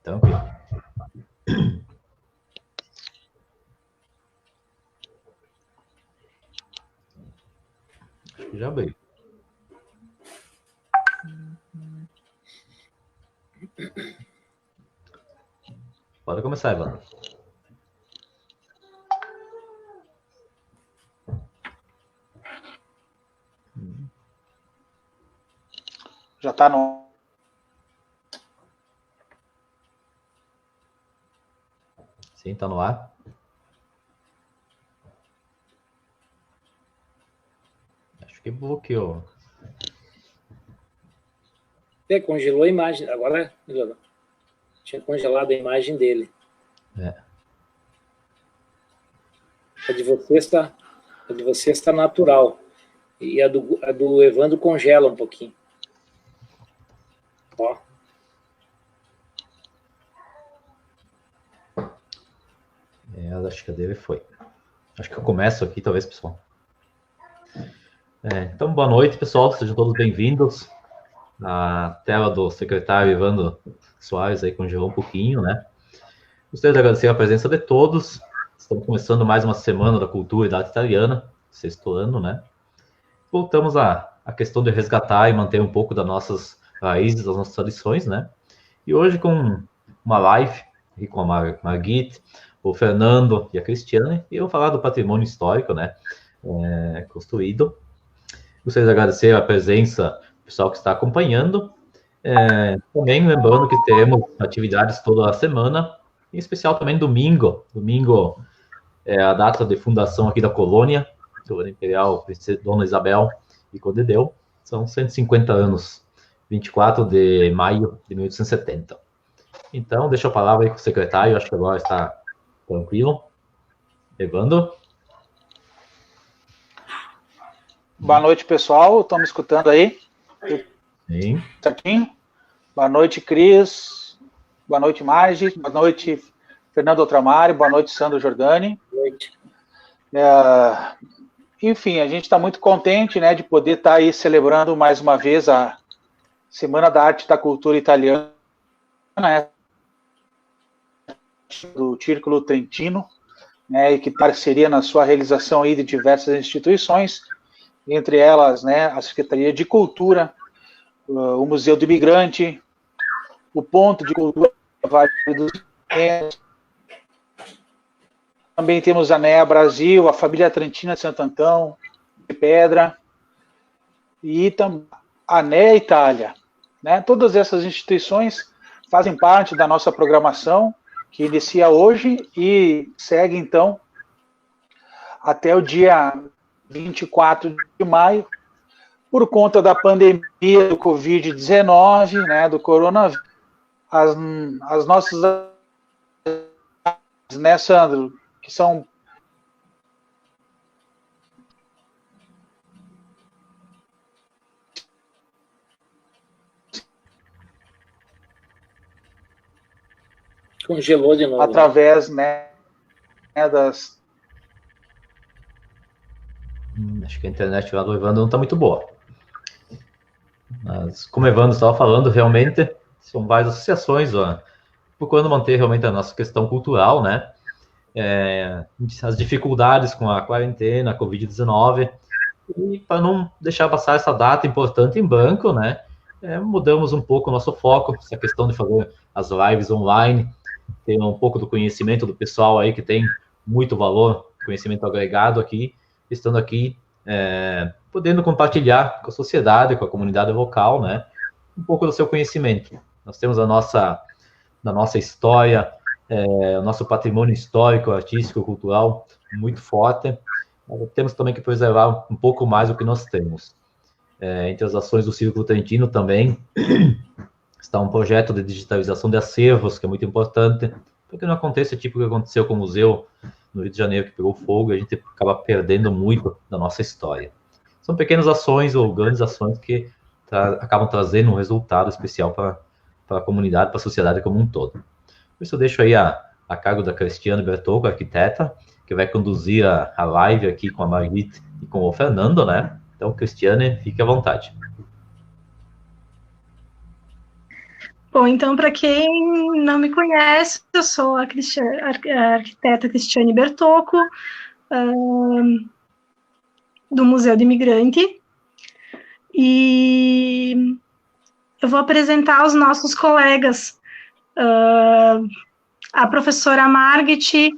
Tranquilo. Acho que já veio. Pode começar, Ivan. Já está no... Sim, está no ar. Acho que bloqueou. Congelou a imagem. Agora melhorou. Tinha congelado a imagem dele. A de você está natural. E a do Evandro congela um pouquinho. Ó. Acho que a dele foi. Acho que eu começo aqui, talvez, pessoal. Então, boa noite, pessoal. Sejam todos bem-vindos. A tela do secretário Evandro Soares aí congelou um pouquinho, né? Gostaria de agradecer a presença de todos. Estamos começando mais uma semana da cultura e da arte italiana, sexto ano, né? Voltamos à questão de resgatar e manter um pouco das nossas raízes, das nossas tradições, né? E hoje com uma live aqui com a Margit, o Fernando e a Cristiane, e eu vou falar do patrimônio histórico, né? Construído. Gostaria de agradecer a presença do pessoal que está acompanhando. Também lembrando que teremos atividades toda a semana, em especial também domingo. Domingo é a data de fundação aqui da colônia, Colônia Imperial Dona Isabel e Codedeu. São 150 anos, 24 de maio de 1870. Então, deixo a palavra aí com o secretário, acho que agora está tranquilo. Evandro? Boa noite, pessoal. Estão me escutando aí? Sim. Certinho? Boa noite, Cris. Boa noite, Margi. Boa noite, Fernando Outramari. Boa noite, Sandro Giordani. Boa noite. Enfim, a gente está muito contente, né, de poder estar aí celebrando mais uma vez a Semana da Arte e da Cultura Italiana, né, do Círculo Trentino, né, e que parceria na sua realização aí de diversas instituições, entre elas, né, a Secretaria de Cultura, o Museu do Imigrante, o Ponto de Cultura Vale dos Ventos. Também temos a NEA Brasil, a Família Trentina de Santo Antão, de Pedra, e também a NEA Itália. Né? Todas essas instituições fazem parte da nossa programação, que inicia hoje e segue, então, até o dia 24 de maio, por conta da pandemia do Covid-19, né, do coronavírus. As nossas, né, Sandro, que são Congelou de novo. Através, né, das... Acho que a internet lá do Evandro não está muito boa. Mas, como o Evandro estava falando, realmente são várias associações, procurando manter realmente a nossa questão cultural, né? As dificuldades com a quarentena, a Covid-19, e para não deixar passar essa data importante em branco, né? Mudamos um pouco o nosso foco, essa questão de fazer as lives online, ter um pouco do conhecimento do pessoal aí que tem muito valor, conhecimento agregado aqui, estando aqui, podendo compartilhar com a sociedade, com a comunidade local, né? Um pouco do seu conhecimento. Nós temos da nossa história, o nosso patrimônio histórico, artístico, cultural muito forte. Temos também que preservar um pouco mais o que nós temos. Entre as ações do Círculo Trentino também está um projeto de digitalização de acervos, que é muito importante, para que não aconteça tipo que aconteceu com o museu no Rio de Janeiro, que pegou fogo, e a gente acaba perdendo muito da nossa história. São pequenas ações ou grandes ações que acabam trazendo um resultado especial para a comunidade, para a sociedade como um todo. Por isso eu deixo aí a cargo da Cristiane Bertolco, arquiteta, que vai conduzir a live aqui com a Margit e com o Fernando, né? Então, Cristiane, fique à vontade. Bom, então, para quem não me conhece, eu sou a arquiteta Cristiane Bertocco, do Museu do Imigrante, e eu vou apresentar os nossos colegas, a professora Margit,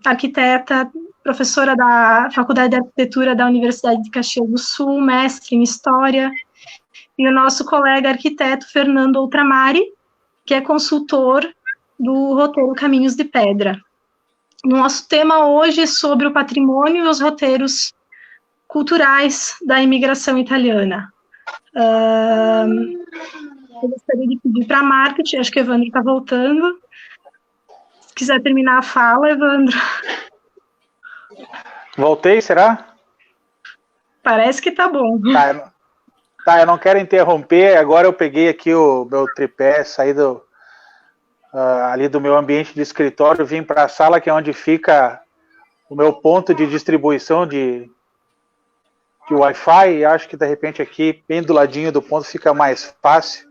arquiteta, professora da Faculdade de Arquitetura da Universidade de Caxias do Sul, mestre em História, e o nosso colega arquiteto Fernando Outramari, que é consultor do roteiro Caminhos de Pedra. Nosso tema hoje é sobre o patrimônio e os roteiros culturais da imigração italiana. Eu gostaria de pedir para a Margit, acho que o Evandro está voltando. Se quiser terminar a fala, Evandro. Voltei, será? Parece que está bom. Tá, eu não quero interromper. Agora eu peguei aqui o meu tripé, saí ali do meu ambiente de escritório, vim para a sala, que é onde fica o meu ponto de distribuição de Wi-Fi, e acho que de repente aqui, bem do ladinho do ponto, fica mais fácil.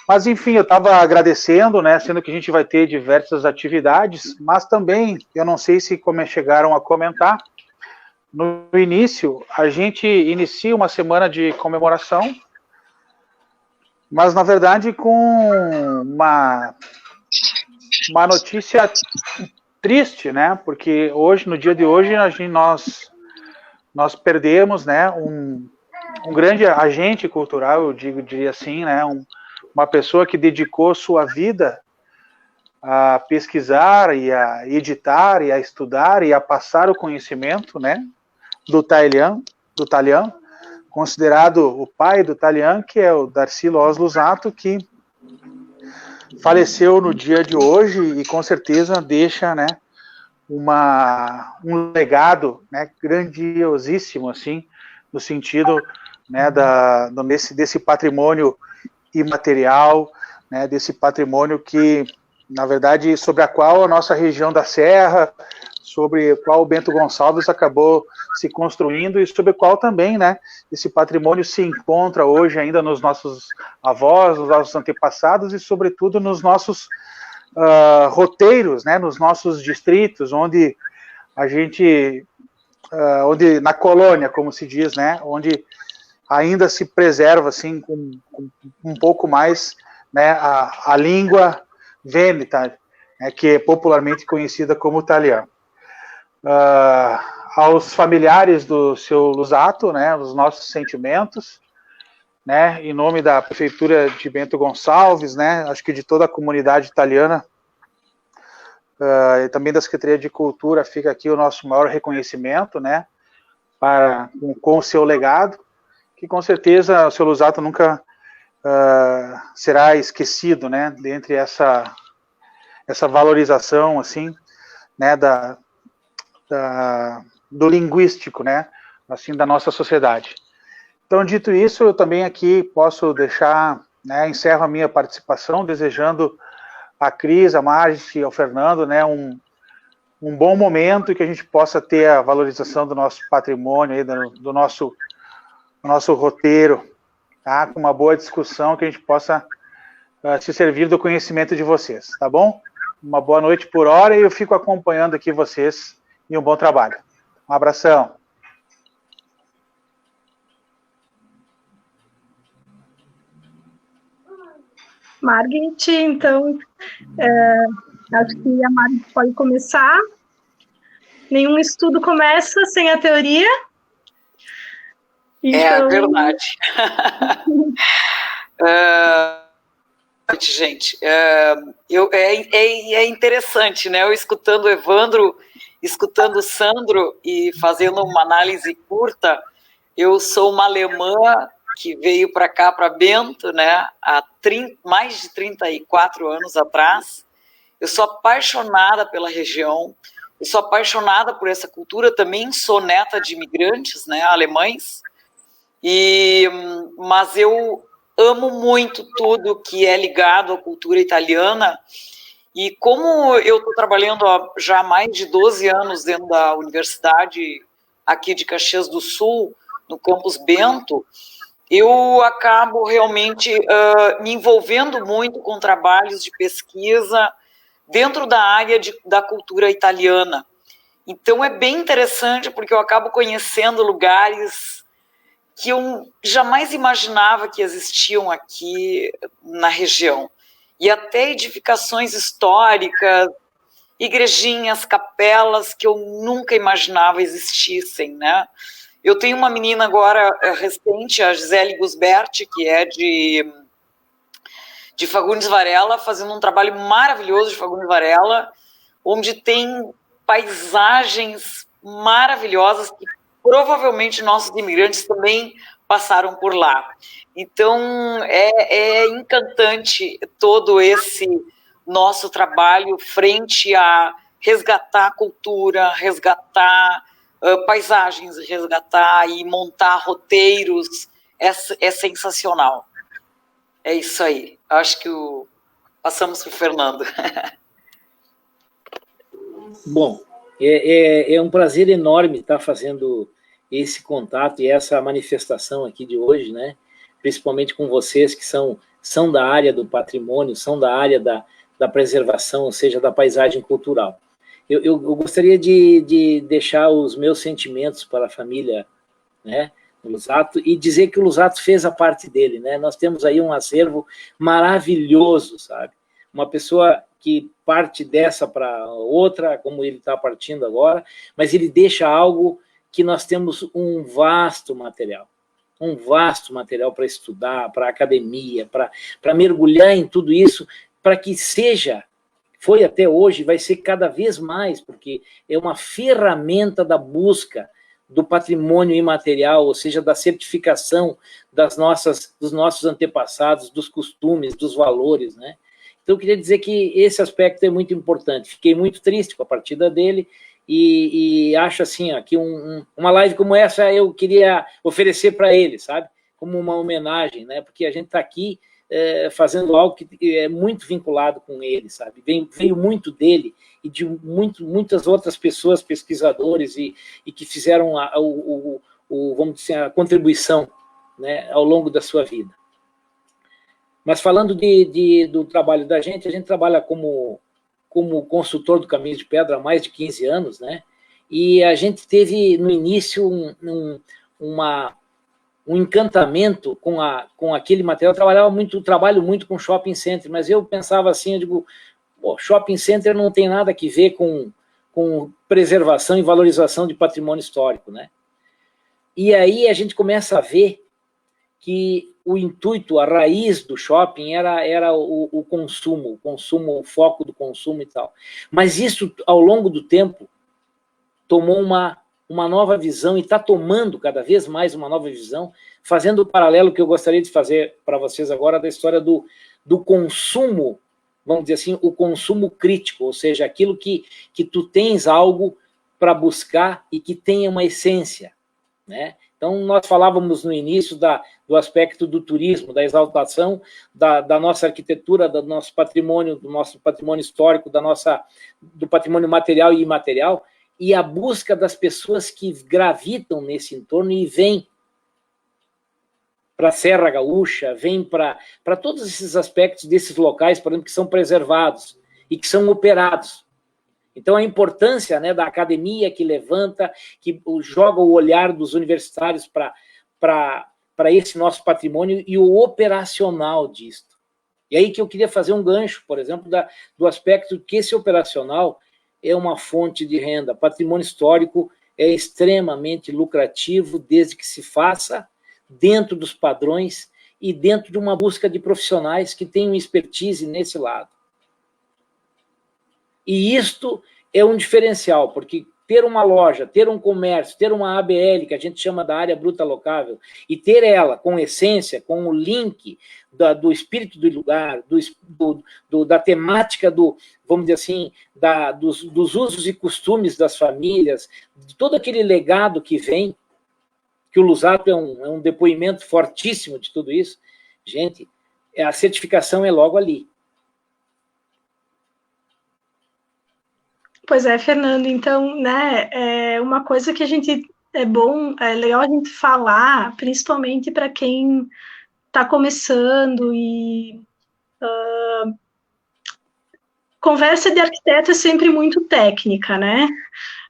Mas enfim, eu estava agradecendo, né, sendo que a gente vai ter diversas atividades, mas também, eu não sei se chegaram a comentar, no início, a gente inicia uma semana de comemoração, mas na verdade com uma notícia triste, né, porque hoje, no dia de hoje, nós perdemos, né, um grande agente cultural, eu diria assim, né, uma pessoa que dedicou sua vida a pesquisar e a editar e a estudar e a passar o conhecimento, né, do Talian, considerado o pai do Talian, que é o Darcy Loos Lusato, que faleceu no dia de hoje e com certeza deixa, né, um legado, né, grandiosíssimo, assim, no sentido, né, desse patrimônio imaterial, né, desse patrimônio que, na verdade, sobre a qual a nossa região da Serra, sobre o qual o Bento Gonçalves acabou se construindo e sobre o qual também, né, esse patrimônio se encontra hoje ainda nos nossos avós, nos nossos antepassados e, sobretudo, nos nossos roteiros, né, nos nossos distritos, onde a gente, onde na colônia, como se diz, né, onde ainda se preserva, assim, com um pouco mais, né, a língua vêneta, né, que é popularmente conhecida como italiano. Aos familiares do seu Lusato, né, os nossos sentimentos, né, em nome da Prefeitura de Bento Gonçalves, né, acho que de toda a comunidade italiana, e também da Secretaria de Cultura, fica aqui o nosso maior reconhecimento, né, com o seu legado, que com certeza o seu Lusato nunca será esquecido, né, dentre essa valorização, assim, né, do linguístico, né, assim, da nossa sociedade. Então, dito isso, eu também aqui posso deixar, né, encerro a minha participação, desejando a Cris, a Margit e ao Fernando, né, um bom momento, que a gente possa ter a valorização do nosso patrimônio, aí, do nosso roteiro, tá? Com uma boa discussão, que a gente possa se servir do conhecimento de vocês, tá bom? Uma boa noite por hora, e eu fico acompanhando aqui vocês, e um bom trabalho. Um abração. Margit, então, acho que a Margit pode começar. Nenhum estudo começa sem a teoria. Então... É verdade. Gente, é interessante, né? Eu escutando o Evandro, escutando o Sandro e fazendo uma análise curta. Eu sou uma alemã que veio para cá, para Bento, né, há mais de 34 anos atrás. Eu sou apaixonada pela região, eu sou apaixonada por essa cultura, também sou neta de imigrantes, né, alemães, mas eu amo muito tudo que é ligado à cultura italiana, e como eu estou trabalhando já há mais de 12 anos dentro da universidade aqui de Caxias do Sul, no campus Bento, eu acabo realmente me envolvendo muito com trabalhos de pesquisa dentro da área da cultura italiana. Então, é bem interessante, porque eu acabo conhecendo lugares que eu jamais imaginava que existiam aqui na região. E até edificações históricas, igrejinhas, capelas que eu nunca imaginava existissem, né? Eu tenho uma menina agora recente, a Gisele Gusberti, que é de Fagundes Varela, fazendo um trabalho maravilhoso de Fagundes Varela, onde tem paisagens maravilhosas que provavelmente nossos imigrantes também passaram por lá. Então, é encantante todo esse nosso trabalho frente a resgatar a cultura, resgatar paisagens, resgatar e montar roteiros. É sensacional. É isso aí. Acho que passamos para o Fernando. Bom, é um prazer enorme estar fazendo esse contato e essa manifestação aqui de hoje, né? Principalmente com vocês que são da área do patrimônio, são da área da preservação, ou seja, da paisagem cultural. Eu gostaria de deixar os meus sentimentos para a família, né, Lusato, e dizer que o Lusato fez a parte dele, né? Nós temos aí um acervo maravilhoso, sabe? Uma pessoa que parte dessa para outra, como ele está partindo agora, mas ele deixa algo que nós temos um vasto material para estudar, para academia, para mergulhar em tudo isso, para que foi até hoje, vai ser cada vez mais, porque é uma ferramenta da busca do patrimônio imaterial, ou seja, da certificação dos nossos antepassados, dos costumes, dos valores, né? Então, eu queria dizer que esse aspecto é muito importante. Fiquei muito triste com a partida dele e acho assim, ó, que uma live como essa eu queria oferecer para ele, sabe? Como uma homenagem, né? Porque a gente está aqui fazendo algo que é muito vinculado com ele, sabe? Veio muito dele e de muitas outras pessoas, pesquisadores, e que fizeram vamos dizer, a contribuição, né, ao longo da sua vida. Mas falando do trabalho da gente, a gente trabalha como consultor do Caminho de Pedra há mais de 15 anos, né? E a gente teve, no início, um encantamento com aquele material. Eu trabalho muito com shopping center, mas eu pensava assim, eu digo, shopping center não tem nada a ver com preservação e valorização de patrimônio histórico, né? E aí a gente começa a ver que o intuito, a raiz do shopping era o consumo, o foco do consumo e tal. Mas isso, ao longo do tempo, tomou uma nova visão e está tomando cada vez mais uma nova visão, fazendo o paralelo que eu gostaria de fazer para vocês agora da história do consumo, vamos dizer assim, o consumo crítico, ou seja, aquilo que tu tens algo para buscar e que tenha uma essência, né? Então, nós falávamos no início do aspecto do turismo, da exaltação da nossa arquitetura, do nosso patrimônio histórico, do patrimônio material e imaterial, e a busca das pessoas que gravitam nesse entorno e vêm para a Serra Gaúcha, vêm para todos esses aspectos desses locais, por exemplo, que são preservados e que são operados. Então, a importância, né, da academia que levanta, que joga o olhar dos universitários para esse nosso patrimônio e o operacional disto. E aí que eu queria fazer um gancho, por exemplo, do aspecto que esse operacional é uma fonte de renda. Patrimônio histórico é extremamente lucrativo desde que se faça dentro dos padrões e dentro de uma busca de profissionais que tenham expertise nesse lado. E isto é um diferencial, porque ter uma loja, ter um comércio, ter uma ABL, que a gente chama da área bruta locável, e ter ela com essência, com o link do espírito do lugar, da temática vamos dizer assim, dos usos e costumes das famílias, de todo aquele legado que vem, que o Lusato é um depoimento fortíssimo de tudo isso. Gente, a certificação é logo ali. Pois é, Fernando, então, né, uma coisa que a gente é legal a gente falar, principalmente para quem está começando e conversa de arquiteto é sempre muito técnica, né?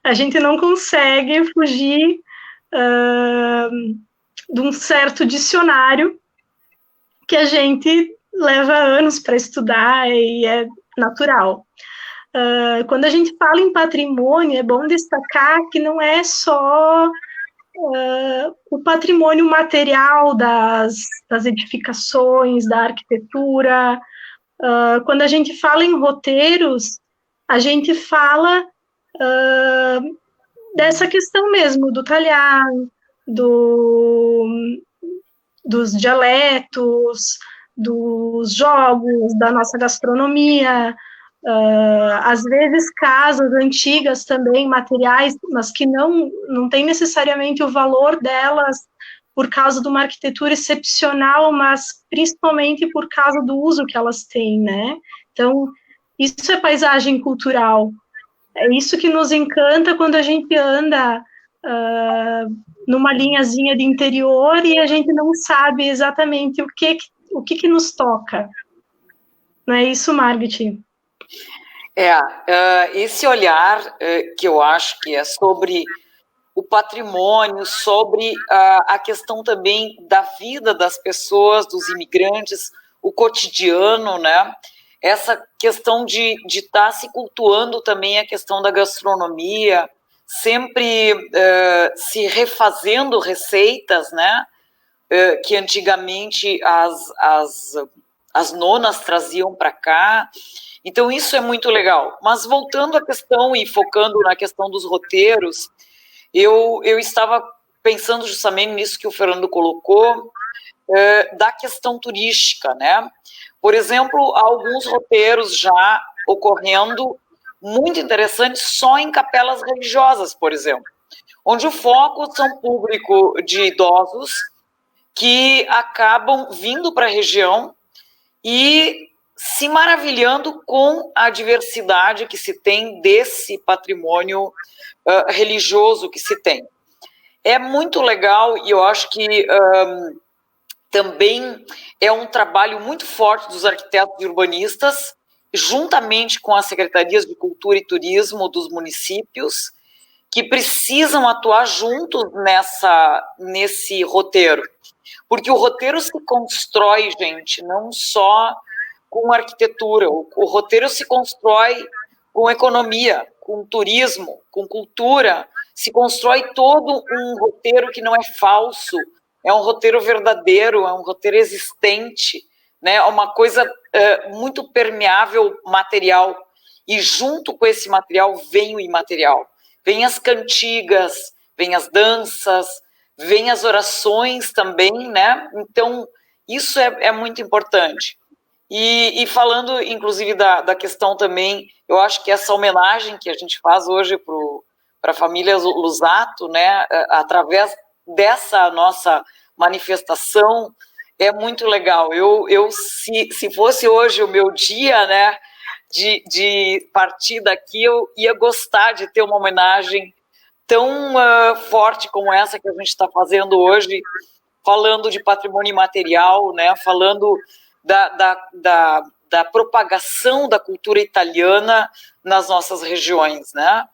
A gente não consegue fugir de um certo dicionário que a gente leva anos para estudar e é natural. Quando a gente fala em patrimônio, é bom destacar que não é só o patrimônio material das edificações, da arquitetura. Quando a gente fala em roteiros, a gente fala dessa questão mesmo, do talhar, dos dialetos, dos jogos, da nossa gastronomia, às vezes casas antigas também, materiais, mas que não tem necessariamente o valor delas por causa de uma arquitetura excepcional, mas principalmente por causa do uso que elas têm, né? Então, isso é paisagem cultural. É isso que nos encanta quando a gente anda numa linhazinha de interior e a gente não sabe exatamente o que nos toca. Não é isso, Margit? Esse olhar que eu acho que é sobre o patrimônio, sobre a questão também da vida das pessoas, dos imigrantes, o cotidiano, né? Essa questão de estar se cultuando também a questão da gastronomia, sempre se refazendo receitas, né? Que antigamente as nonas traziam para cá. Então, isso é muito legal. Mas voltando à questão e focando na questão dos roteiros, eu estava pensando justamente nisso que o Fernando colocou, da questão turística, né? Por exemplo, há alguns roteiros já ocorrendo muito interessantes só em capelas religiosas, por exemplo, onde o foco são público de idosos que acabam vindo para a região e se maravilhando com a diversidade que se tem desse patrimônio religioso que se tem. É muito legal e eu acho que também é um trabalho muito forte dos arquitetos e urbanistas, juntamente com as secretarias de Cultura e Turismo dos municípios, que precisam atuar juntos nesse roteiro. Porque o roteiro se constrói, gente, não só com arquitetura, o roteiro se constrói com economia, com turismo, com cultura, se constrói todo um roteiro que não é falso, é um roteiro verdadeiro, é um roteiro existente, né? É uma coisa muito permeável material, e junto com esse material vem o imaterial, vem as cantigas, vem as danças, vem as orações também, né? Então, isso é muito importante. E falando, inclusive, da questão também, eu acho que essa homenagem que a gente faz hoje para a família Lusato, né, através dessa nossa manifestação, é muito legal. Se fosse hoje o meu dia, né, de partir daqui, eu ia gostar de ter uma homenagem tão forte como essa que a gente está fazendo hoje, falando de patrimônio imaterial, né, falando da propagação da cultura italiana nas nossas regiões, né?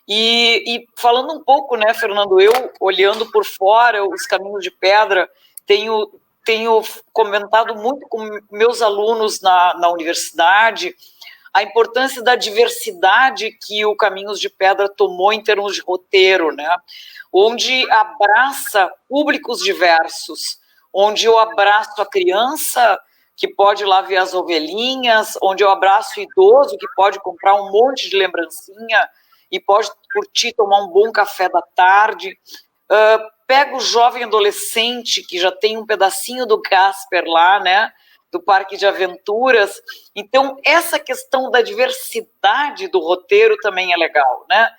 E falando um pouco, né, Fernando, eu olhando por fora os Caminhos de Pedra, tenho comentado muito com meus alunos na universidade a importância da diversidade que o Caminhos de Pedra tomou em termos de roteiro, né? Onde abraça públicos diversos, onde eu abraço a criança que pode ir lá ver as ovelhinhas, onde eu abraço o idoso que pode comprar um monte de lembrancinha e pode curtir, tomar um bom café da tarde. Pego o jovem adolescente que já tem um pedacinho do Casper lá, né, do Parque de Aventuras. Então, essa questão da diversidade do roteiro também é legal, né?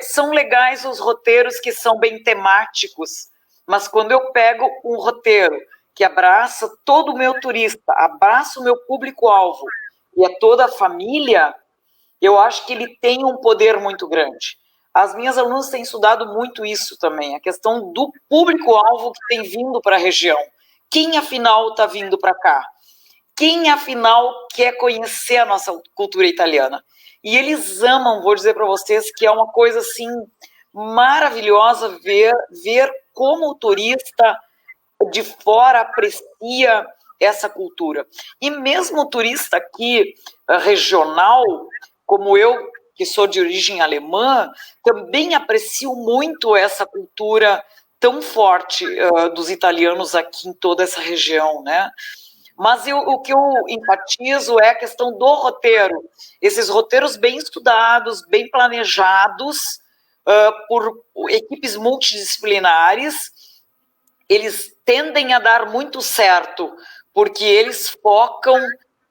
São legais os roteiros que são bem temáticos, mas quando eu pego um roteiro que abraça todo o meu turista, abraça o meu público-alvo e toda a família, eu acho que ele tem um poder muito grande. as minhas alunas têm estudado muito isso também, a questão do público-alvo que tem vindo para a região. Quem, afinal, está vindo para cá? Quem, afinal, quer conhecer a nossa cultura italiana? E eles amam, vou dizer para vocês, que é uma coisa, assim, maravilhosa ver como o turista de fora aprecia essa cultura. E mesmo o turista aqui, regional, como eu, que sou de origem alemã, também aprecio muito essa cultura tão forte dos italianos aqui em toda essa região, né? Mas o que eu enfatizo é a questão do roteiro. Esses roteiros bem estudados, bem planejados, por equipes multidisciplinares, eles tendem a dar muito certo, porque eles focam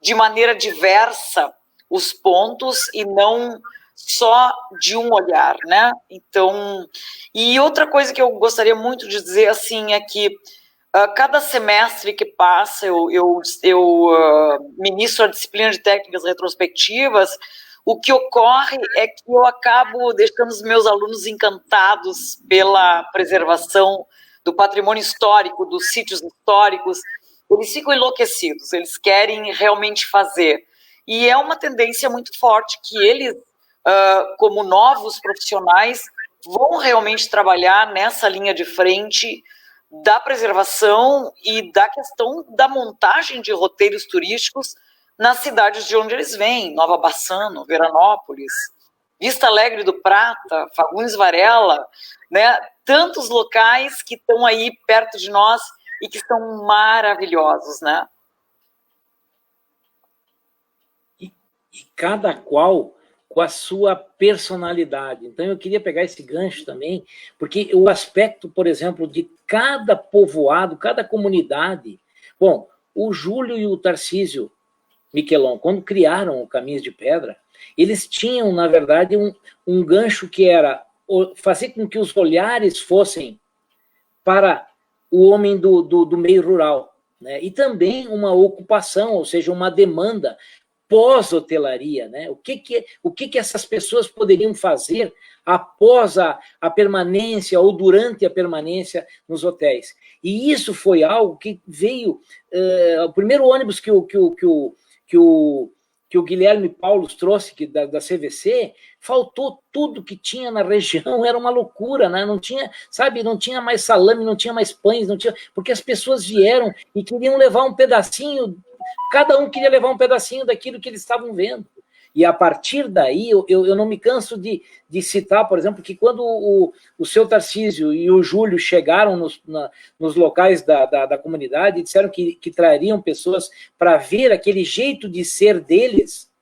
de maneira diversa os pontos e não só de um olhar, né? Então, e outra coisa que eu gostaria muito de dizer, assim, é que cada semestre que passa, eu ministro a disciplina de técnicas retrospectivas, o que ocorre é que eu acabo deixando os meus alunos encantados pela preservação do patrimônio histórico, dos sítios históricos. Eles ficam enlouquecidos, eles querem realmente fazer. E é uma tendência muito forte que eles, como novos profissionais, vão realmente trabalhar nessa linha de frente da preservação e da questão da montagem de roteiros turísticos nas cidades de onde eles vêm, Nova Bassano, Veranópolis, Vista Alegre do Prata, Fagundes Varela, né? Tantos locais que estão aí perto de nós e que são maravilhosos, né? E cada qual com a sua personalidade. Então, eu queria pegar esse gancho também, porque o aspecto, por exemplo, de cada povoado, cada comunidade... Bom, o Júlio e o Tarcísio Miquelon, quando criaram o Caminhos de Pedra, eles tinham, na verdade, um gancho que era fazer com que os olhares fossem para o homem do meio rural, né? E também uma ocupação, ou seja, uma demanda pós-hotelaria, né? O que essas pessoas poderiam fazer após a permanência ou durante a permanência nos hotéis. E isso foi algo que veio... o primeiro ônibus que o Guilherme Paulos trouxe da CVC, faltou tudo que tinha na região, era uma loucura, né? Não tinha, sabe, não tinha mais salame, não tinha mais pães, não tinha, porque as pessoas vieram e queriam levar um pedacinho, cada um queria levar um pedacinho daquilo que eles estavam vendo. E a partir daí, eu não me canso de citar, por exemplo, que quando o seu Tarcísio e o Júlio chegaram nos locais da comunidade e disseram que trariam pessoas para ver aquele jeito de ser deles,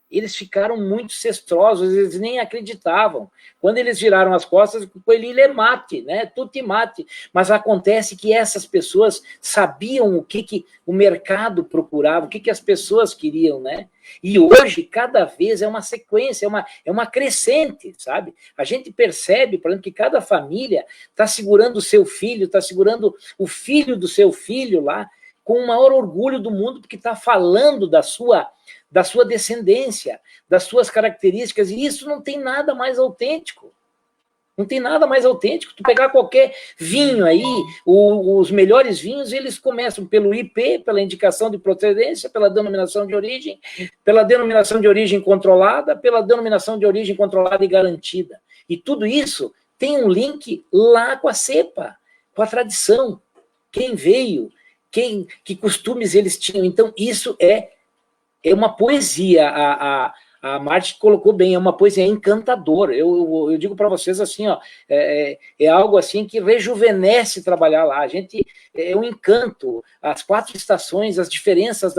eles ficaram muito cestrosos, eles nem acreditavam. Quando eles viraram as costas, ele mate, né? Tutti mate. Mas acontece que essas pessoas sabiam o que o mercado procurava, o que as pessoas queriam, né? E hoje, cada vez é uma sequência, é uma crescente, sabe? A gente percebe, por exemplo, que cada família está segurando o seu filho, está segurando o filho do seu filho lá, com o maior orgulho do mundo, porque está falando da sua descendência, das suas características, e isso não tem nada mais autêntico. Não tem nada mais autêntico. Tu pegar qualquer vinho aí, os melhores vinhos, eles começam pelo IP, pela indicação de procedência, pela denominação de origem controlada, pela denominação de origem controlada e garantida. E tudo isso tem um link lá com a cepa, com a tradição. Quem veio, que costumes eles tinham. Então, isso é uma poesia. A Marti colocou bem, é uma poesia encantadora. Eu digo para vocês assim, ó, é algo assim que rejuvenesce trabalhar lá. A gente é um encanto. As 4 estações, as diferenças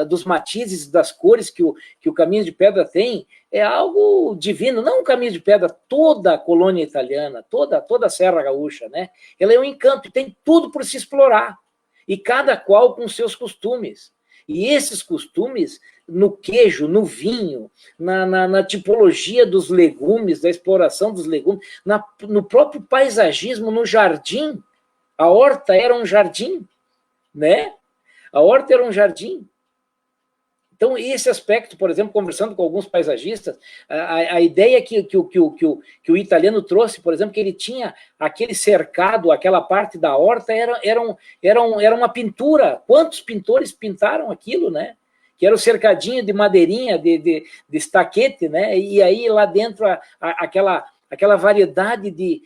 dos matizes, das cores que o Caminho de Pedra tem, é algo divino. Não o Caminho de Pedra, toda a colônia italiana, toda a Serra Gaúcha, né? Ela é um encanto, tem tudo por se explorar. E cada qual com seus costumes. E esses costumes, no queijo, no vinho, na tipologia dos legumes, da exploração dos legumes, no próprio paisagismo, no jardim. A horta era um jardim, né? A horta era um jardim. Então, esse aspecto, por exemplo, conversando com alguns paisagistas, a ideia que o italiano trouxe, por exemplo, que ele tinha aquele cercado, aquela parte da horta, era uma pintura. Quantos pintores pintaram aquilo, né? Que era o cercadinho de madeirinha, de estaquete, né? E aí lá dentro aquela variedade de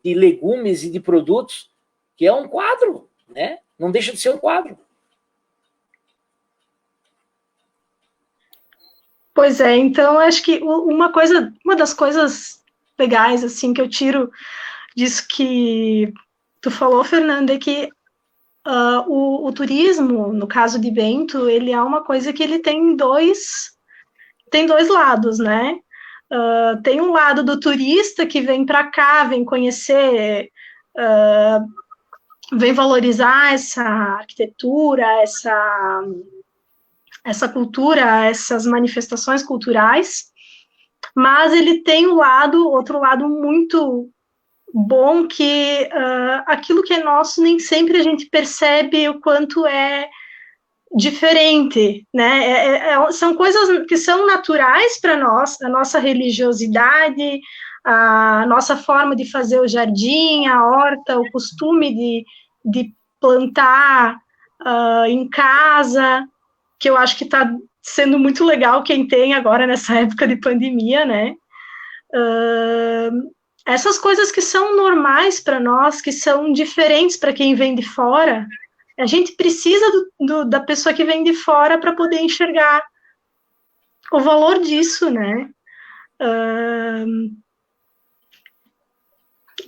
legumes e de produtos, que é um quadro, né? Não deixa de ser um quadro. Pois é, então acho que uma das coisas legais assim que eu tiro disso que tu falou, Fernanda, é que o turismo, no caso de Bento, ele é uma coisa que ele tem dois lados, né? Tem um lado do turista que vem para cá, vem conhecer, vem valorizar essa arquitetura, essa cultura, essas manifestações culturais, mas ele tem outro lado muito bom, que aquilo que é nosso nem sempre a gente percebe o quanto é diferente, né? São coisas que são naturais para nós, a nossa religiosidade, a nossa forma de fazer o jardim, a horta, o costume de plantar em casa, que eu acho que está sendo muito legal quem tem agora nessa época de pandemia, né? Essas coisas que são normais para nós, que são diferentes para quem vem de fora, a gente precisa da pessoa que vem de fora para poder enxergar o valor disso, né?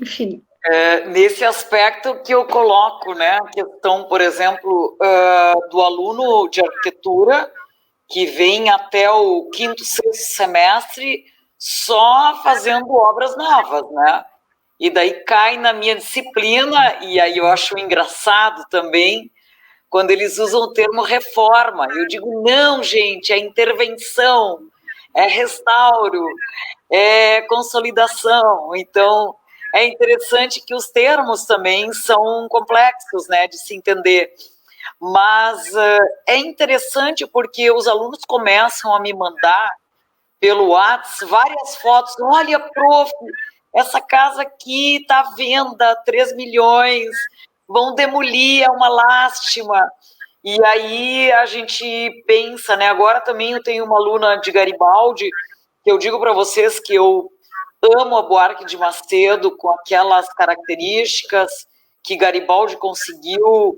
Enfim. Nesse aspecto que eu coloco, né, a questão, por exemplo, do aluno de arquitetura que vem até o 5º, 6º semestre só fazendo obras novas, né? E daí cai na minha disciplina, e aí eu acho engraçado também quando eles usam o termo reforma. Eu digo, não, gente, é intervenção, é restauro, é consolidação. Então, é interessante que os termos também são complexos, né, de se entender. Mas é interessante porque os alunos começam a me mandar pelo WhatsApp várias fotos. Olha, prof, essa casa aqui está à venda, 3 milhões, vão demolir, é uma lástima. E aí a gente pensa, né? Agora também eu tenho uma aluna de Garibaldi, que eu digo para vocês que eu amo a Buarque de Macedo, com aquelas características que Garibaldi conseguiu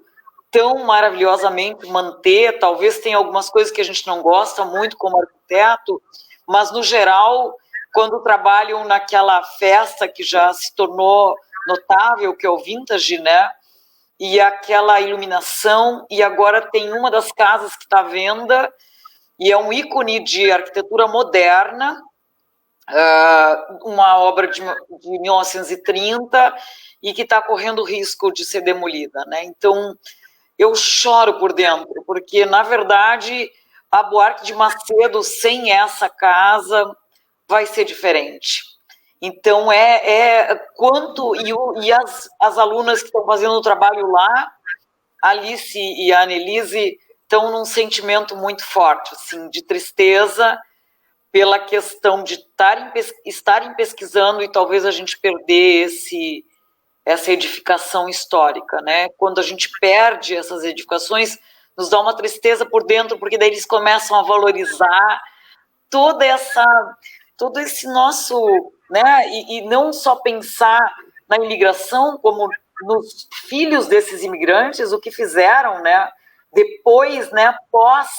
tão maravilhosamente manter. Talvez tenha algumas coisas que a gente não gosta muito como arquiteto, mas no geral, quando trabalham naquela festa que já se tornou notável, que é o Vintage, né? E aquela iluminação, e agora tem uma das casas que está à venda, e é um ícone de arquitetura moderna, uma obra de 1930, e que está correndo risco de ser demolida, né? Então, eu choro por dentro, porque, na verdade, a Buarque de Macedo, sem essa casa, vai ser diferente. Então, e as alunas que estão fazendo o trabalho lá, a Alice e a Annelise, estão num sentimento muito forte, assim, de tristeza, pela questão de estarem pesquisando e talvez a gente perder essa edificação histórica, né? Quando a gente perde essas edificações, nos dá uma tristeza por dentro, porque daí eles começam a valorizar todo esse nosso, né? E não só pensar na imigração, como nos filhos desses imigrantes, o que fizeram, né? Depois, né? Pós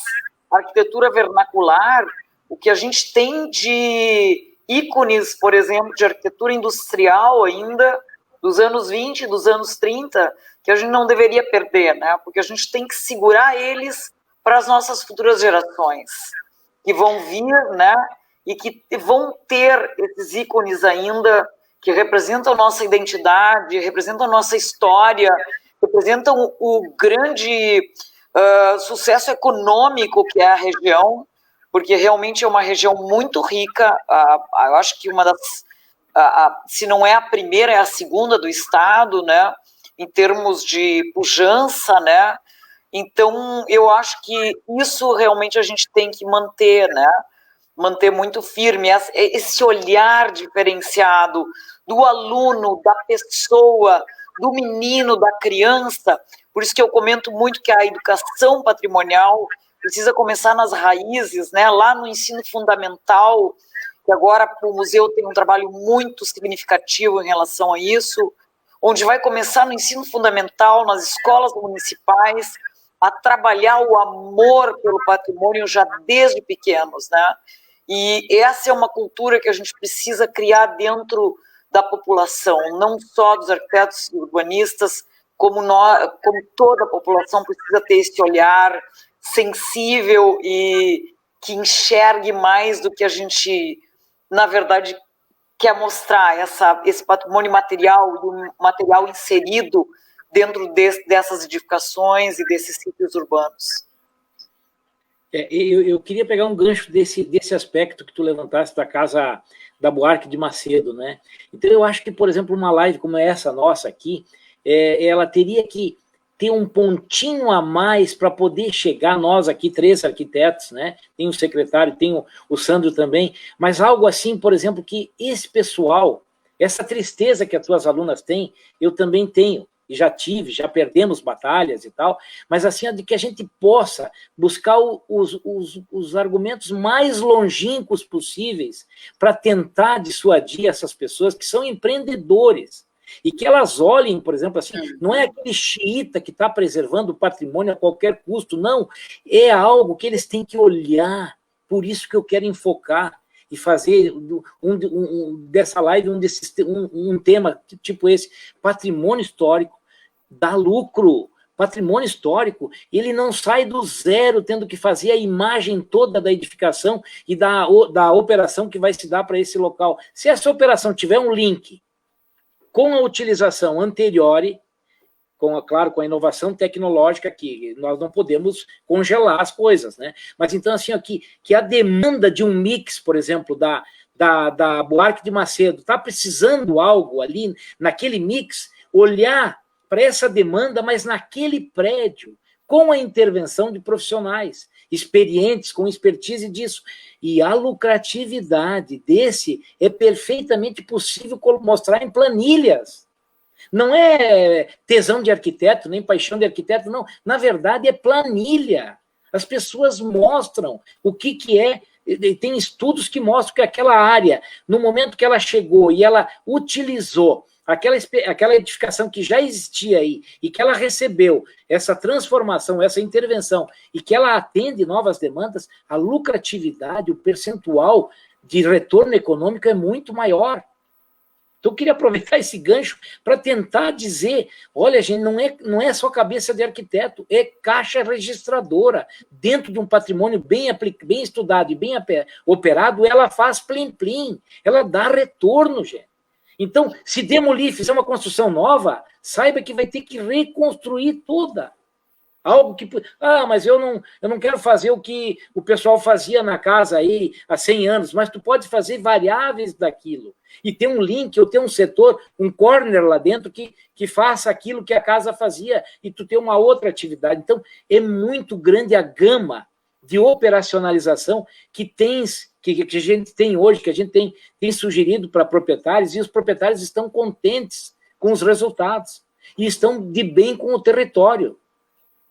arquitetura vernacular, o que a gente tem de ícones, por exemplo, de arquitetura industrial ainda, dos anos 20, dos anos 30, que a gente não deveria perder, né? Porque a gente tem que segurar eles para as nossas futuras gerações, que vão vir, né? E que vão ter esses ícones ainda, que representam a nossa identidade, representam a nossa história, representam o grande sucesso econômico que é a região, porque realmente é uma região muito rica. Eu acho que uma das, se não é a primeira, é a segunda do estado, né, em termos de pujança, né, Então, eu acho que isso realmente a gente tem que manter, né? Manter muito firme esse olhar diferenciado do aluno, da pessoa, do menino, da criança. Por isso que eu comento muito que a educação patrimonial precisa começar nas raízes, né? Lá no ensino fundamental, que agora o museu tem um trabalho muito significativo em relação a isso, onde vai começar no ensino fundamental, nas escolas municipais, a trabalhar o amor pelo patrimônio já desde pequenos, né? E essa é uma cultura que a gente precisa criar dentro da população, não só dos arquitetos e urbanistas, como toda a população precisa ter esse olhar sensível e que enxergue mais do que a gente, na verdade, quer mostrar, esse patrimônio material e o material inserido dentro dessas edificações e desses sítios urbanos. Eu queria pegar um gancho desse aspecto que tu levantaste da casa da Buarque de Macedo, né? Então, eu acho que, por exemplo, uma live como essa nossa aqui, ela teria que ter um pontinho a mais para poder chegar, nós aqui, 3 arquitetos, né? Tem o secretário, tem o Sandro também, mas algo assim, por exemplo, que esse pessoal, essa tristeza que as tuas alunas têm, eu também tenho. E já tive, já perdemos batalhas e tal, mas assim, de que a gente possa buscar os argumentos mais longínquos possíveis para tentar dissuadir essas pessoas que são empreendedores, e que elas olhem, por exemplo, assim, não é aquele xiita que está preservando o patrimônio a qualquer custo, não, é algo que eles têm que olhar, por isso que eu quero enfocar e fazer dessa live um tema tipo esse, patrimônio histórico, dá lucro. Patrimônio histórico, ele não sai do zero tendo que fazer a imagem toda da edificação e da operação que vai se dar para esse local. Se essa operação tiver um link com a utilização anterior, claro, com a inovação tecnológica, que nós não podemos congelar as coisas, né? Mas então, assim, aqui, que a demanda de um mix, por exemplo, da Buarque de Macedo, está precisando algo ali, naquele mix, olhar para essa demanda, mas naquele prédio, com a intervenção de profissionais experientes, com expertise disso. E a lucratividade desse é perfeitamente possível mostrar em planilhas. Não é tesão de arquiteto, nem paixão de arquiteto, não. Na verdade, é planilha. As pessoas mostram o que é. Tem estudos que mostram que aquela área, no momento que ela chegou e ela utilizou aquela edificação que já existia aí e que ela recebeu essa transformação, essa intervenção e que ela atende novas demandas, a lucratividade, o percentual de retorno econômico é muito maior. Então, eu queria aproveitar esse gancho para tentar dizer, olha, gente, não é só cabeça de arquiteto, é caixa registradora. Dentro de um patrimônio bem estudado e bem operado, ela faz plim-plim, ela dá retorno, gente. Então, se demolir, fizer uma construção nova, saiba que vai ter que reconstruir toda. Algo que... mas eu não quero fazer o que o pessoal fazia na casa aí há 100 anos, mas tu pode fazer variáveis daquilo. E ter um link, ou ter um setor, um corner lá dentro que faça aquilo que a casa fazia e tu ter uma outra atividade. Então, é muito grande a gama de operacionalização que a gente tem hoje, que a gente tem sugerido para proprietários, e os proprietários estão contentes com os resultados e estão de bem com o território.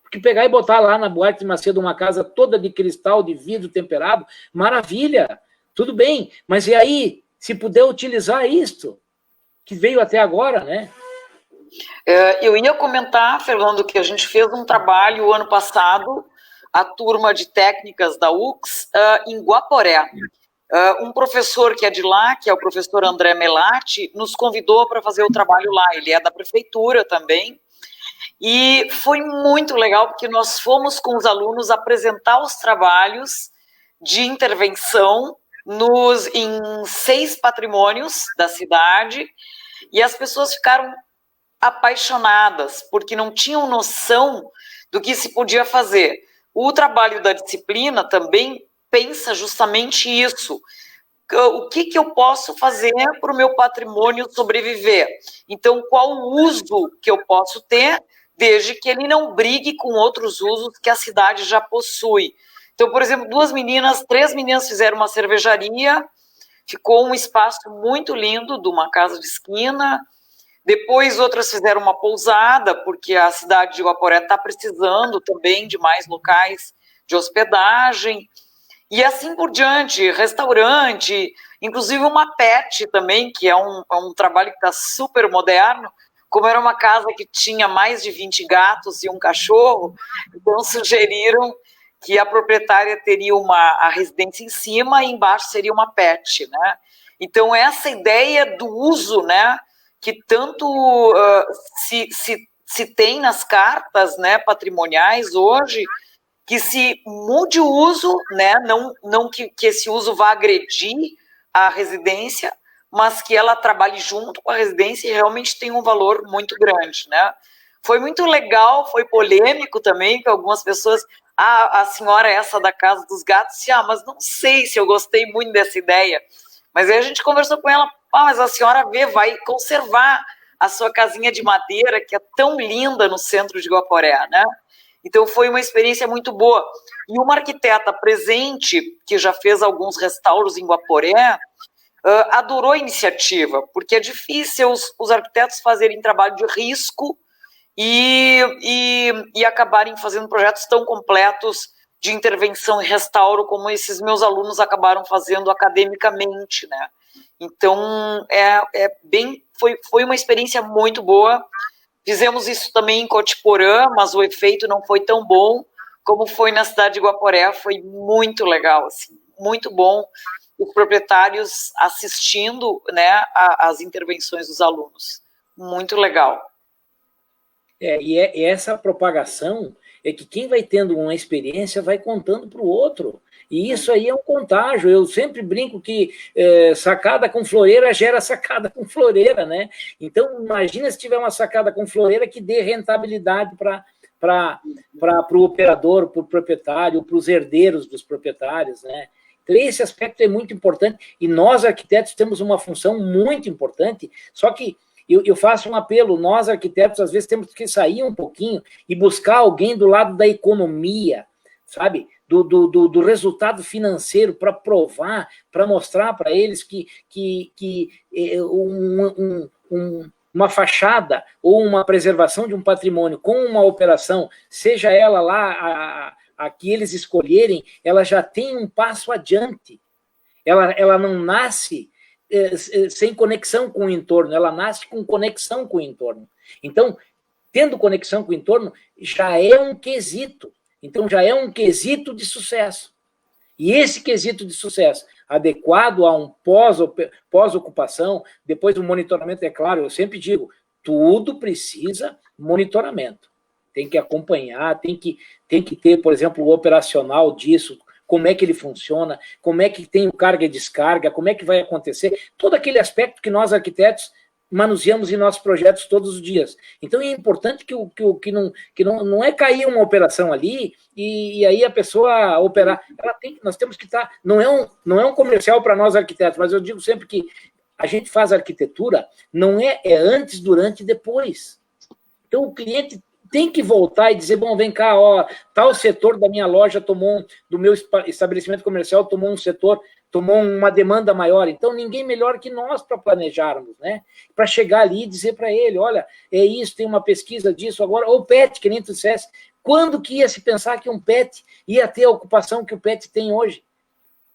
Porque pegar e botar lá na Buarque de Macedo uma casa toda de cristal, de vidro temperado, maravilha, tudo bem, mas e aí, se puder utilizar isto, que veio até agora, né? Eu ia comentar, Fernando, que a gente fez um trabalho ano passado, a turma de técnicas da UX, em Guaporé. Um professor que é de lá, que é o professor André Melatti, nos convidou para fazer o trabalho lá. Ele é da prefeitura também. E foi muito legal, porque nós fomos com os alunos apresentar os trabalhos de intervenção em 6 patrimônios da cidade, e as pessoas ficaram apaixonadas, porque não tinham noção do que se podia fazer. O trabalho da disciplina também pensa justamente isso. O que eu posso fazer para o meu patrimônio sobreviver? Então, qual o uso que eu posso ter desde que ele não brigue com outros usos que a cidade já possui. Então, por exemplo, 3 meninas fizeram uma cervejaria, ficou um espaço muito lindo de uma casa de esquina. Depois outras fizeram uma pousada, porque a cidade de Guaporé está precisando também de mais locais de hospedagem. E assim por diante, restaurante, inclusive uma pet também, que é um trabalho que está super moderno. Como era uma casa que tinha mais de 20 gatos e um cachorro, então sugeriram que a proprietária teria a residência em cima e embaixo seria uma pet, né? Então, essa ideia do uso, né, que tanto se tem nas cartas, né, patrimoniais hoje, que se mude o uso, né, não que esse uso vá agredir a residência, mas que ela trabalhe junto com a residência e realmente tem um valor muito grande, né? Foi muito legal, foi polêmico também, que algumas pessoas, a senhora essa da Casa dos Gatos, mas não sei se eu gostei muito dessa ideia. Mas aí a gente conversou com ela, mas a senhora vai conservar a sua casinha de madeira, que é tão linda no centro de Guaporé, né? Então foi uma experiência muito boa. E uma arquiteta presente, que já fez alguns restauros em Guaporé, adorou a iniciativa, porque é difícil os arquitetos fazerem trabalho de risco e acabarem fazendo projetos tão completos de intervenção e restauro como esses meus alunos acabaram fazendo academicamente, né? Então, foi uma experiência muito boa. Fizemos isso também em Cotiporã, mas o efeito não foi tão bom como foi na cidade de Guaporé. Foi muito legal, assim, muito bom. Os proprietários assistindo, né, às intervenções dos alunos. Muito legal. E essa propagação é que quem vai tendo uma experiência vai contando para o outro. E isso aí é um contágio. Eu sempre brinco que sacada com floreira gera sacada com floreira, né? Então, imagina se tiver uma sacada com floreira que dê rentabilidade para o operador, para o proprietário, para os herdeiros dos proprietários, né? Então, esse aspecto é muito importante, e nós, arquitetos, temos uma função muito importante, só que eu faço um apelo, nós, arquitetos, às vezes temos que sair um pouquinho e buscar alguém do lado da economia, sabe? Do resultado financeiro para provar, para mostrar para eles que uma fachada ou uma preservação de um patrimônio com uma operação, seja ela lá a que eles escolherem, ela já tem um passo adiante. Ela não nasce sem conexão com o entorno, ela nasce com conexão com o entorno. Então, tendo conexão com o entorno, já é um quesito. Então, já é um quesito de sucesso. E esse quesito de sucesso, adequado a um pós-ocupação, depois do monitoramento, é claro, eu sempre digo, tudo precisa monitoramento. Tem que acompanhar, tem que ter, por exemplo, o operacional disso, como é que ele funciona, como é que tem o carga e descarga, como é que vai acontecer, todo aquele aspecto que nós, arquitetos, manuseamos em nossos projetos todos os dias. Então, é importante que não é cair uma operação ali e aí a pessoa operar. Nós temos que estar... Não é um comercial para nós, arquitetos, mas eu digo sempre que a gente faz arquitetura, não é antes, durante e depois. Então, o cliente tem que voltar e dizer, bom, vem cá, tal setor da minha loja do meu estabelecimento comercial tomou uma demanda maior. Então, ninguém melhor que nós para planejarmos, né? Para chegar ali e dizer para ele, olha, é isso, tem uma pesquisa disso agora, ou PET, que nem tu dissesse, quando que ia se pensar que um PET ia ter a ocupação que o PET tem hoje?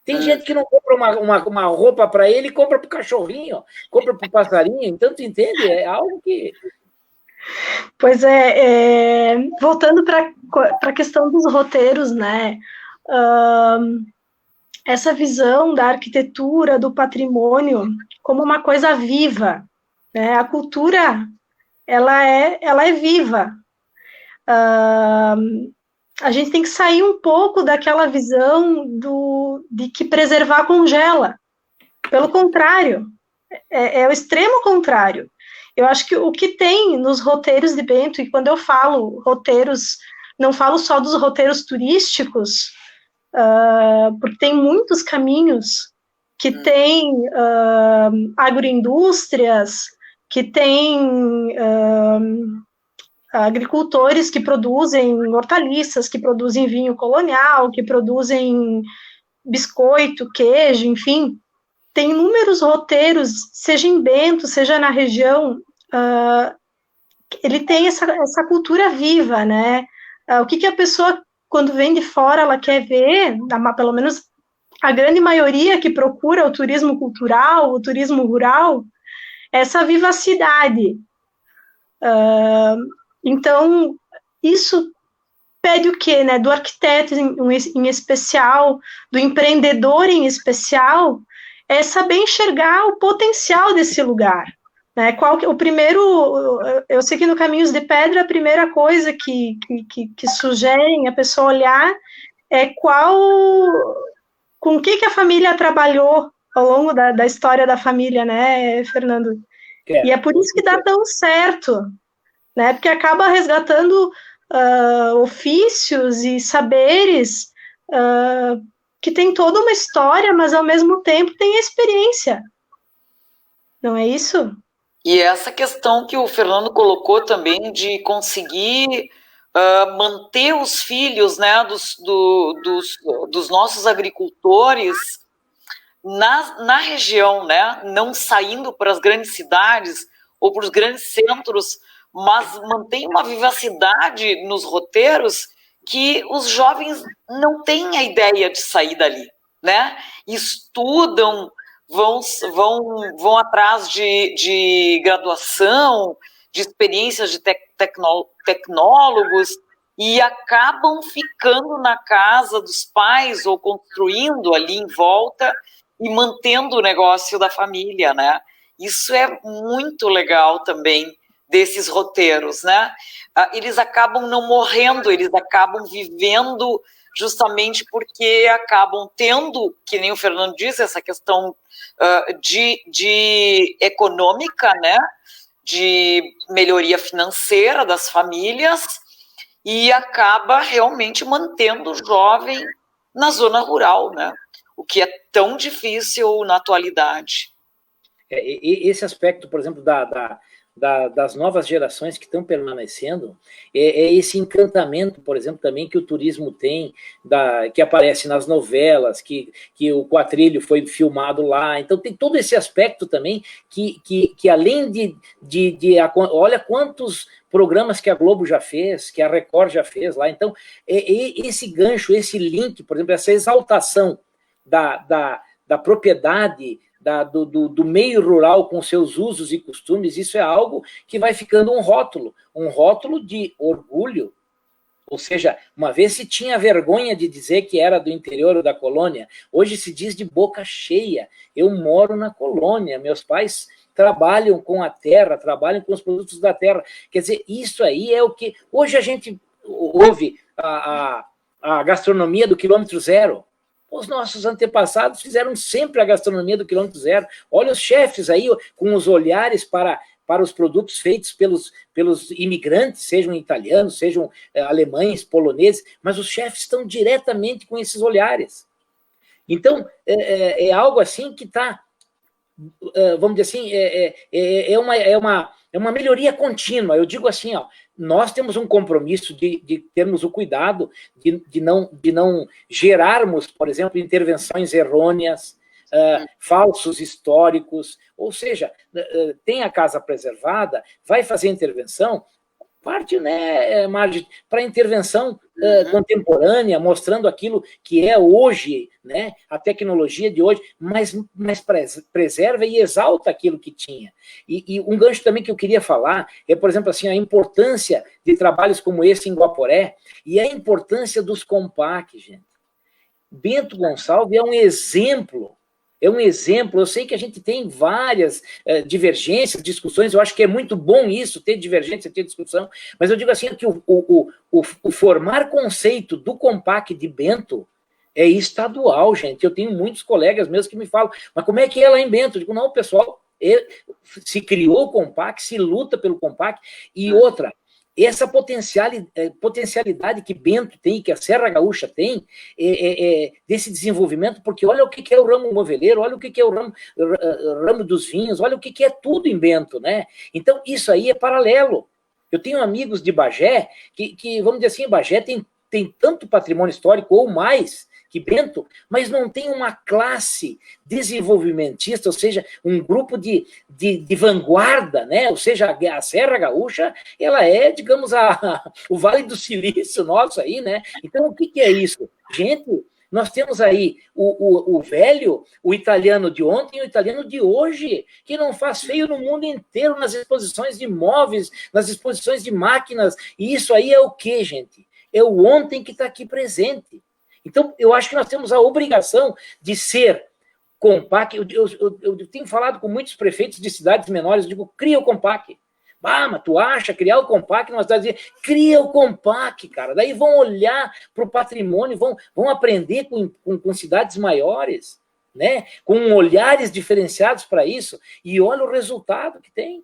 Tem gente que não compra uma roupa para ele, compra para o cachorrinho, compra para o passarinho, então tu entende? É algo que... Pois voltando para a questão dos roteiros, né? Essa visão da arquitetura, do patrimônio, como uma coisa viva, né? A cultura, ela é viva. A gente tem que sair um pouco daquela visão de que preservar congela. Pelo contrário, é o extremo contrário. Eu acho que o que tem nos roteiros de Bento, e quando eu falo roteiros, não falo só dos roteiros turísticos, porque tem muitos caminhos que tem agroindústrias, que tem agricultores que produzem hortaliças, que produzem vinho colonial, que produzem biscoito, queijo, enfim, tem inúmeros roteiros, seja em Bento, seja na região, ele tem essa cultura viva, né? O que a pessoa, quando vem de fora, ela quer ver, pelo menos a grande maioria que procura o turismo cultural, o turismo rural, essa vivacidade. Então, isso pede o quê, né? Do arquiteto em especial, do empreendedor em especial, é saber enxergar o potencial desse lugar. Né? O primeiro, eu sei que no Caminhos de Pedra, a primeira coisa que sugerem a pessoa olhar é com que a família trabalhou ao longo da história da família, né, Fernando? E é por isso que dá tão certo, né? Porque acaba resgatando ofícios e saberes que tem toda uma história, mas ao mesmo tempo tem experiência. Não é isso? E essa questão que o Fernando colocou também de conseguir manter os filhos, né, dos nossos agricultores na região, né, não saindo para as grandes cidades ou para os grandes centros, mas mantém uma vivacidade nos roteiros que os jovens não têm a ideia de sair dali, né? Estudam, vão atrás de graduação, de experiências de tecnólogos e acabam ficando na casa dos pais ou construindo ali em volta e mantendo o negócio da família, né? Isso é muito legal também desses roteiros, né? Eles acabam não morrendo, eles acabam vivendo justamente porque acabam tendo, que nem o Fernando disse, essa questão de econômica, né? De melhoria financeira das famílias e acaba realmente mantendo o jovem na zona rural, né? O que é tão difícil na atualidade. Esse aspecto, por exemplo, das novas gerações que estão permanecendo, é esse encantamento, por exemplo, também que o turismo tem, que aparece nas novelas, que o Quatrilho foi filmado lá. Então tem todo esse aspecto também que além olha quantos programas que a Globo já fez, que a Record já fez lá. Então esse gancho, esse link, por exemplo, essa exaltação da propriedade, do meio rural com seus usos e costumes, isso é algo que vai ficando um rótulo de orgulho. Ou seja, uma vez se tinha vergonha de dizer que era do interior ou da colônia, hoje se diz de boca cheia, eu moro na colônia, meus pais trabalham com a terra, trabalham com os produtos da terra. Quer dizer, isso aí é o que... Hoje a gente ouve a gastronomia do quilômetro zero. Os nossos antepassados fizeram sempre a gastronomia do quilômetro zero. Olha os chefes aí com os olhares para os produtos feitos pelos imigrantes, sejam italianos, sejam alemães, poloneses, mas os chefes estão diretamente com esses olhares. Então, é algo assim que está, vamos dizer assim, é uma melhoria contínua. Eu digo assim, ó, nós temos um compromisso de termos o cuidado de não gerarmos, por exemplo, intervenções errôneas, falsos históricos, ou seja, tem a casa preservada, vai fazer intervenção, parte, né, Margem, para intervenção contemporânea, mostrando aquilo que é hoje, né, a tecnologia de hoje, mas preserva e exalta aquilo que tinha. E um gancho também que eu queria falar é, por exemplo, assim, a importância de trabalhos como esse em Guaporé e a importância dos compacts, gente. Bento Gonçalves é um exemplo. Eu sei que a gente tem várias divergências, discussões, eu acho que é muito bom isso, ter divergência, ter discussão, mas eu digo assim que o formar conceito do Compact de Bento é estadual, gente. Eu tenho muitos colegas meus que me falam, mas como é que é lá em Bento? Eu digo, não, pessoal, se criou o Compact, se luta pelo Compact, e outra, essa potencialidade que Bento tem, que a Serra Gaúcha tem, desse desenvolvimento, porque olha o que é o ramo moveleiro, olha o que é o ramo dos vinhos, olha o que é tudo em Bento, né? Então, isso aí é paralelo. Eu tenho amigos de Bagé que vamos dizer assim, Bagé tem tanto patrimônio histórico ou mais que Bento, mas não tem uma classe desenvolvimentista, ou seja, um grupo de vanguarda, né? Ou seja, a Serra Gaúcha, ela é, digamos, o Vale do Silício nosso aí, né? Então, o que é isso? Gente, nós temos aí o velho, o italiano de ontem e o italiano de hoje, que não faz feio no mundo inteiro, nas exposições de móveis, nas exposições de máquinas, e isso aí é o quê, gente? É o ontem que está aqui presente. Então, eu acho que nós temos a obrigação de ser Compac. Eu tenho falado com muitos prefeitos de cidades menores, eu digo, cria o Compac. Ah, mas tu acha criar o Compac numa cidade? Cria o Compac, cara. Daí vão olhar para o patrimônio, vão aprender com cidades maiores, né? Com olhares diferenciados para isso, e olha o resultado que tem.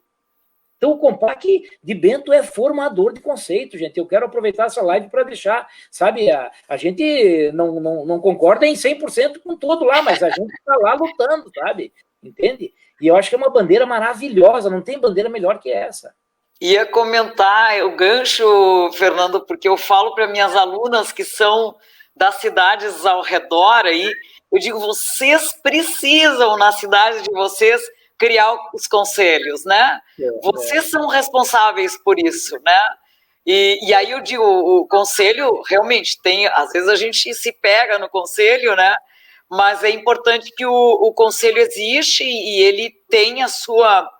Então, o Compac de Bento é formador de conceito, gente. Eu quero aproveitar essa live para deixar, sabe, a gente não concorda em 100% com todo lá, mas a gente está lá lutando, sabe? Entende? E eu acho que é uma bandeira maravilhosa, não tem bandeira melhor que essa. Ia comentar o gancho, Fernando, porque eu falo para minhas alunas que são das cidades ao redor aí, eu digo, vocês precisam, na cidade de vocês, criar os conselhos, né? Vocês são responsáveis por isso, né? E aí eu digo, o conselho realmente tem, às vezes a gente se pega no conselho, né? Mas é importante que o conselho existe e ele tem a sua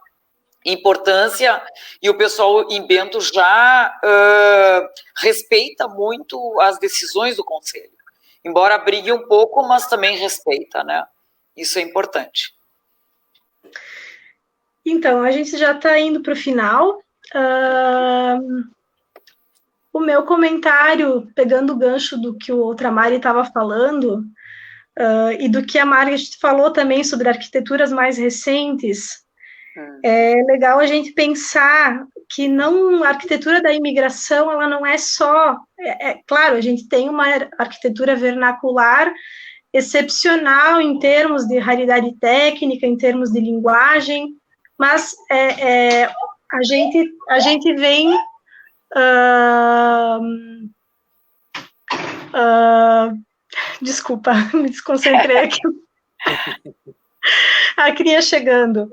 importância, e o pessoal em Bento já respeita muito as decisões do conselho. Embora brigue um pouco, mas também respeita, né? Isso é importante. Então, a gente já está indo para o final. O meu comentário, pegando o gancho do que o Ultramar estava falando, e do que a Margaret falou também sobre arquiteturas mais recentes, é legal a gente pensar que a arquitetura da imigração, ela não é só... Claro, a gente tem uma arquitetura vernacular excepcional em termos de raridade técnica, em termos de linguagem, mas a gente vem desculpa, me desconcentrei aqui. A cria chegando.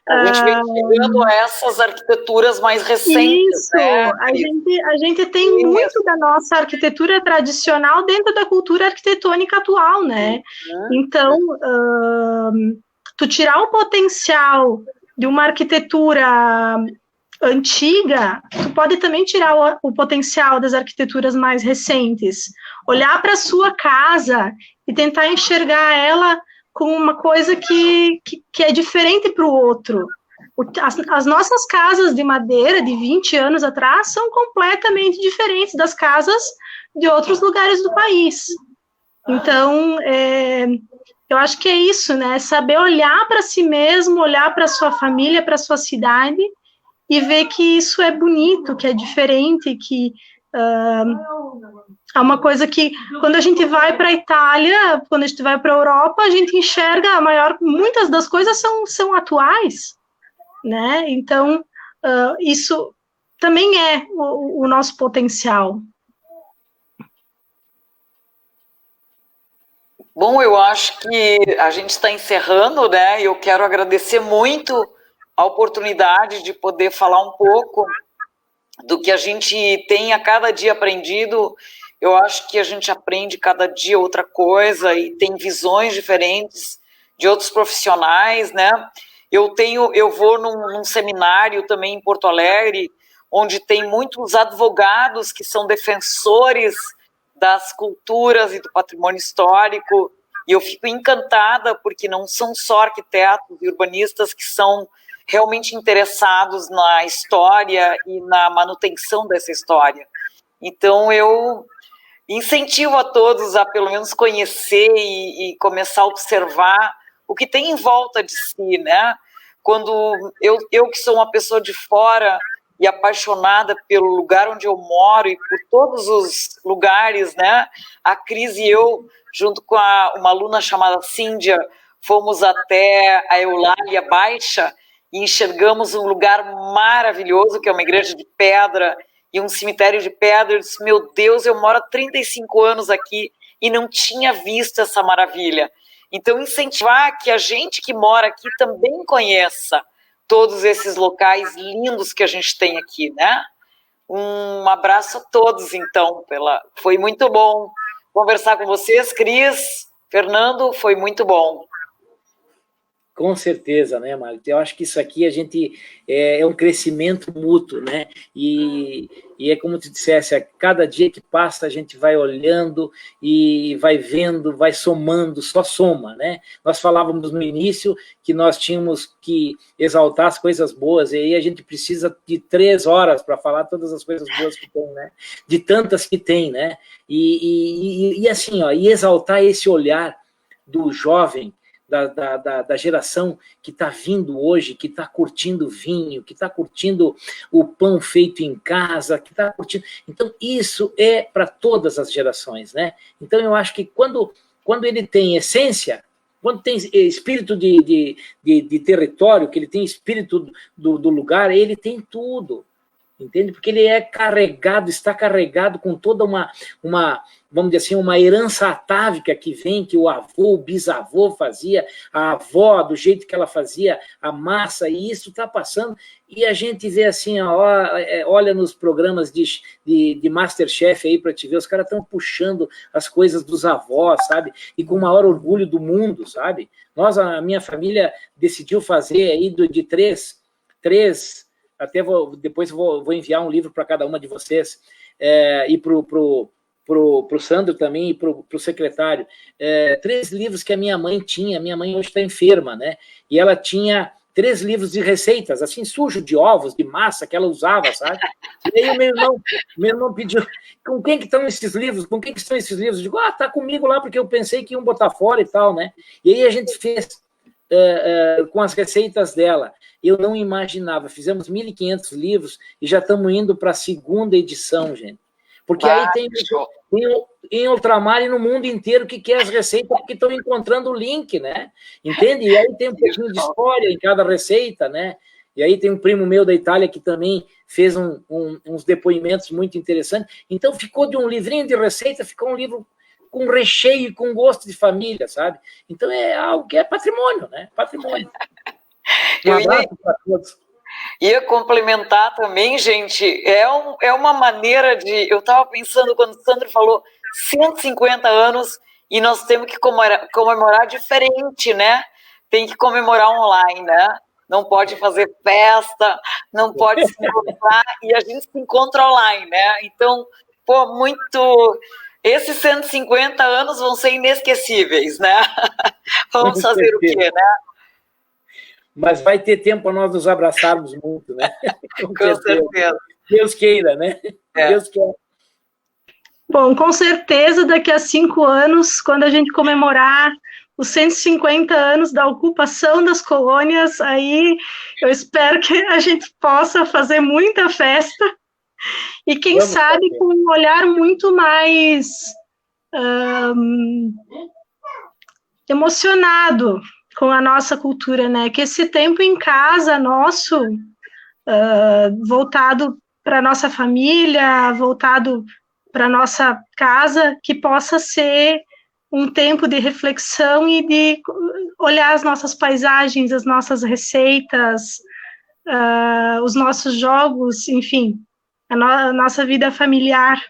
A gente vem chegando a essas arquiteturas mais recentes. Isso, né? A gente tem muito da nossa arquitetura tradicional dentro da cultura arquitetônica atual, né? Então, tu tirar o potencial de uma arquitetura antiga, tu pode também tirar o potencial das arquiteturas mais recentes. Olhar para a sua casa e tentar enxergar ela como uma coisa que é diferente para o outro. As nossas casas de madeira de 20 anos atrás são completamente diferentes das casas de outros lugares do país. Então, eu acho que é isso, né? Saber olhar para si mesmo, olhar para a sua família, para a sua cidade, e ver que isso é bonito, que é diferente, que é uma coisa que, quando a gente vai para a Itália, quando a gente vai para a Europa, a gente enxerga muitas das coisas são atuais, né? Então, isso também é o nosso potencial. Bom, eu acho que a gente está encerrando, né? Eu quero agradecer muito a oportunidade de poder falar um pouco do que a gente tem a cada dia aprendido. Eu acho que a gente aprende cada dia outra coisa e tem visões diferentes de outros profissionais, né? Eu vou num seminário também em Porto Alegre, onde tem muitos advogados que são defensores das culturas e do patrimônio histórico, e eu fico encantada porque não são só arquitetos e urbanistas que são realmente interessados na história e na manutenção dessa história. Então, eu incentivo a todos a, pelo menos, conhecer e começar a observar o que tem em volta de si, né? Quando eu que sou uma pessoa de fora e apaixonada pelo lugar onde eu moro e por todos os lugares, né? A Cris e eu, junto com uma aluna chamada Cíndia, fomos até a Eulália Baixa, e enxergamos um lugar maravilhoso, que é uma igreja de pedra e um cemitério de pedra. Eu disse, meu Deus, eu moro há 35 anos aqui e não tinha visto essa maravilha. Então, incentivar que a gente que mora aqui também conheça todos esses locais lindos que a gente tem aqui, né? Um abraço a todos, então. Foi muito bom conversar com vocês, Cris, Fernando, foi muito bom. Com certeza, né, Mário? Eu acho que isso aqui a gente é um crescimento mútuo, né? E é como tu dissesse, a cada dia que passa a gente vai olhando e vai vendo, vai somando, só soma, né? Nós falávamos no início que nós tínhamos que exaltar as coisas boas, e aí a gente precisa de 3 horas para falar todas as coisas boas que tem, né? De tantas que tem, né? E assim, ó, e exaltar esse olhar do jovem, da geração que está vindo hoje, que está curtindo vinho, que está curtindo o pão feito em casa, que está curtindo... Então, isso é para todas as gerações, né? Então, eu acho que quando ele tem essência, quando tem espírito de território, que ele tem espírito do lugar, ele tem tudo, entende? Porque ele é carregado, está carregado com toda uma vamos dizer assim, uma herança atávica que vem, que o avô, o bisavô fazia, a avó, do jeito que ela fazia a massa, e isso está passando, e a gente vê assim, olha nos programas de Masterchef aí para te ver, os caras estão puxando as coisas dos avós, sabe? E com o maior orgulho do mundo, sabe? A minha família decidiu fazer aí de três até depois vou enviar um livro para cada uma de vocês, e para o Sandro também e para o secretário. 3 livros que a minha mãe tinha. Minha mãe hoje está enferma, né? E ela tinha 3 livros de receitas, assim, sujo de ovos, de massa, que ela usava, sabe? E aí o meu irmão pediu, com quem que estão esses livros? Com quem que estão esses livros? Eu digo, tá comigo lá, porque eu pensei que iam botar fora e tal, né? E aí a gente fez com as receitas dela. Eu não imaginava, fizemos 1.500 livros e já estamos indo para a 2ª edição, gente. Porque aí tem em ultramar e no mundo inteiro que quer as receitas, porque estão encontrando o link, né? Entende? E aí tem um pouquinho de história em cada receita, né? E aí tem um primo meu da Itália que também fez uns depoimentos muito interessantes. Então ficou de um livrinho de receita, ficou um livro com recheio e com gosto de família, sabe? Então é algo que é patrimônio, né? Patrimônio. Um abraço para todos. Ia complementar também, gente, é uma maneira de... Eu estava pensando, quando o Sandro falou 150 anos, e nós temos que comemorar diferente, né? Tem que comemorar online, né? Não pode fazer festa, não pode se encontrar, e a gente se encontra online, né? Então, esses 150 anos vão ser inesquecíveis, né? Vamos fazer o quê, né? Mas vai ter tempo para nós nos abraçarmos muito, né? Com certeza. Deus queira, né? Deus queira. Bom, com certeza, daqui a 5 anos, quando a gente comemorar os 150 anos da ocupação das colônias, aí eu espero que a gente possa fazer muita festa e, quem sabe, com um olhar muito mais emocionado com a nossa cultura, né? Que esse tempo em casa nosso, voltado para a nossa família, voltado para a nossa casa, que possa ser um tempo de reflexão e de olhar as nossas paisagens, as nossas receitas, os nossos jogos, enfim, a nossa vida familiar.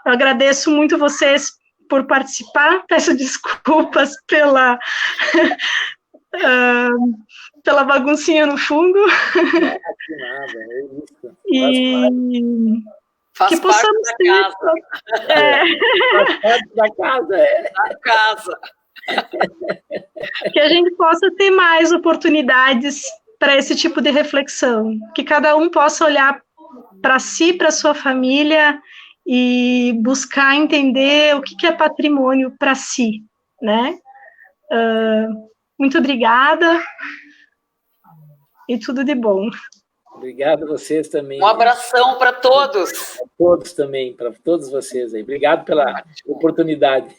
Eu agradeço muito vocês por participar, peço desculpas pela baguncinha no fundo. E faz que possamos parte da casa. Da casa. Que a gente possa ter mais oportunidades para esse tipo de reflexão, que cada um possa olhar para si, para sua família, e buscar entender o que é patrimônio para si, né? Muito obrigada e tudo de bom. Obrigado a vocês também. Um abração para todos. Para todos também, para todos vocês aí. Obrigado pela oportunidade.